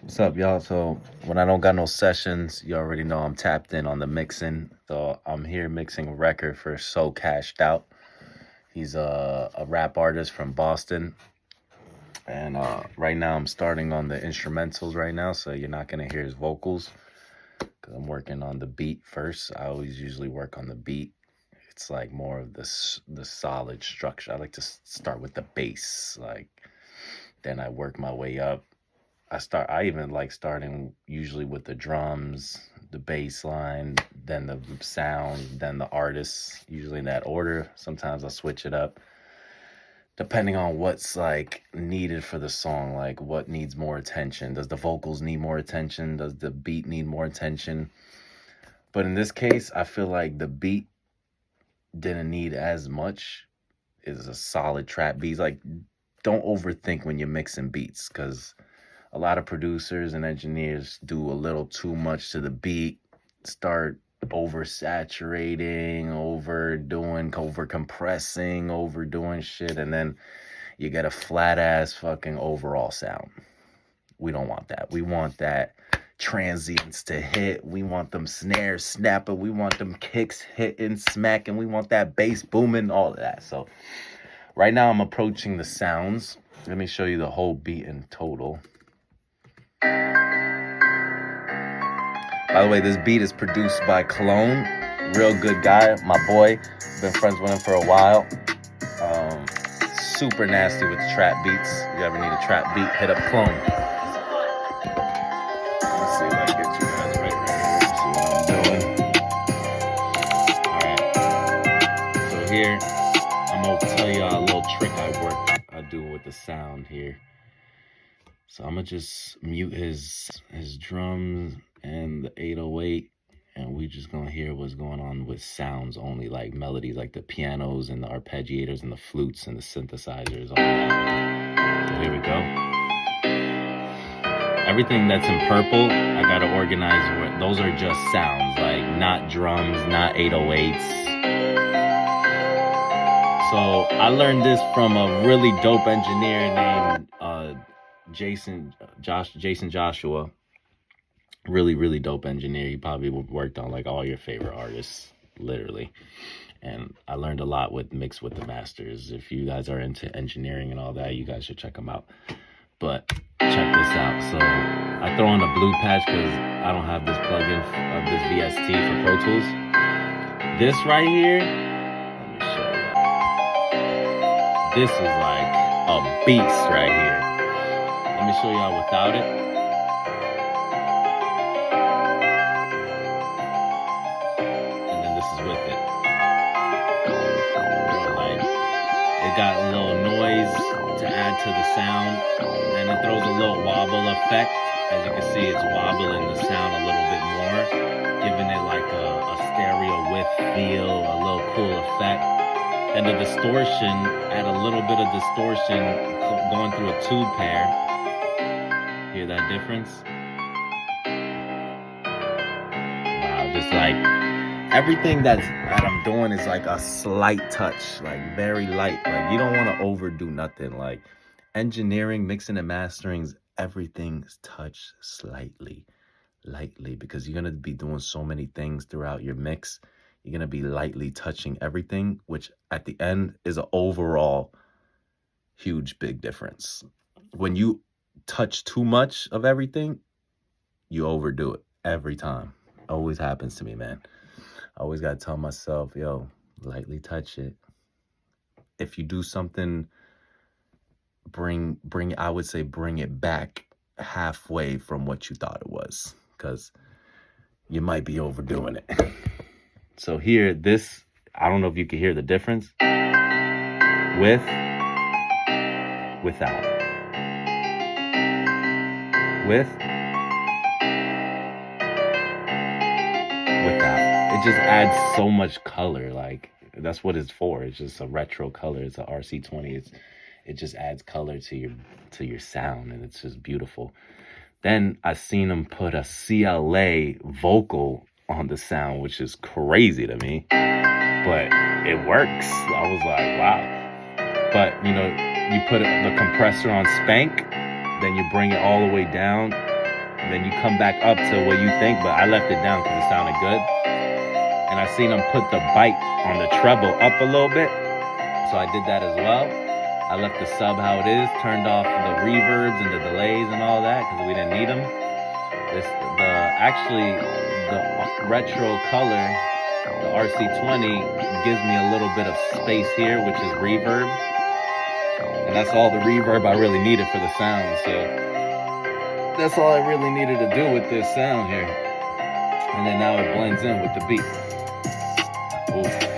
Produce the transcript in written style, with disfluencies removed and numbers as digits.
What's up, y'all? So when I don't got no sessions, you already know I'm tapped in on the mixing. So I'm here mixing a record for So Cashed Out. He's a rap artist from Boston. And right now I'm starting on the instrumentals right now, so you're not gonna hear his vocals because I'm working on the beat first. I always usually work on the beat. It's like more of the solid structure. I like to start with the bass, like then I work my way up. I even like starting usually with the drums, the bass line, then the sound, then the artist, usually in that order. Sometimes I switch it up depending on what's like needed for the song, like what needs more attention. Does the vocals need more attention? Does the beat need more attention? But in this case, I feel like the beat didn't need as much. It's a solid trap beat. Like, don't overthink when you're mixing beats because a lot of producers and engineers do a little too much to the beat, start oversaturating, overdoing, overcompressing, overdoing shit, and then you get a flat ass fucking overall sound. We don't want that. We want that transients to hit. We want them snares snapping. We want them kicks hitting, smacking. We want that bass booming, all of that. So right now I'm approaching the sounds. Let me show you the whole beat in total. By the way, this beat is produced by Clone. Real good guy, my boy. Been friends with him for a while. Super nasty with the trap beats. If you ever need a trap beat, hit up Clone. Let's see if I can get you guys right here. See what I'm doing. Alright. So here, I'm gonna tell y'all a little trick I do with the sound here. So I'm gonna just mute his drums and the 808, and we just gonna hear what's going on with sounds only, like melodies, like the pianos and the arpeggiators and the flutes and the synthesizers, all that. So here we go. Everything that's in purple, I gotta organize where those are just sounds, like not drums, not 808s. So I learned this from a really dope engineer named Jason Joshua. Really dope engineer. He probably worked on like all your favorite artists, literally. And I learned a lot mixed with the masters. If you guys are into engineering and all that, you guys should check them out. But check this out. So I throw on a blue patch because I don't have this plugin of this VST for Pro Tools. This right here, let me show you. This is like a beast right here. Let me show y'all without it. With it. Like, it got a little noise to add to the sound, and it throws a little wobble effect. As you can see, it's wobbling the sound a little bit more, giving it like a stereo width feel, a little cool effect. And the distortion, add a little bit of distortion going through a tube pair. Hear that difference? Wow, just like everything that I'm doing is like a slight touch, like very light. Like you don't want to overdo nothing. Like engineering, mixing and mastering, everything's touched lightly, because you're gonna be doing so many things throughout your mix. You're gonna be lightly touching everything, which at the end is an overall huge big difference. When you touch too much of everything, you overdo it every time. Always happens to me, man. I always gotta tell myself, yo, lightly touch it. If you do something, I would say bring it back halfway from what you thought it was, because you might be overdoing it. So here, this, I don't know if you can hear the difference without. It just adds so much color. Like that's what it's for. It's just a retro color. It's a RC20. It just adds color to your sound, and it's just beautiful. Then I seen him put a CLA vocal on the sound, which is crazy to me, but it works. I was like, wow. But you know, you put the compressor on spank, then you bring it all the way down, then you come back up to what you think, but I left it down because it sounded good. And I seen him put the bite on the treble up a little bit, so I did that as well. I left the sub how it is, turned off the reverbs and the delays and all that because we didn't need them. Actually, the retro color, the RC20, gives me a little bit of space here, which is reverb. And that's all the reverb I really needed for the sound. So that's all I really needed to do with this sound here. And then now it blends in with the beat. Ooh.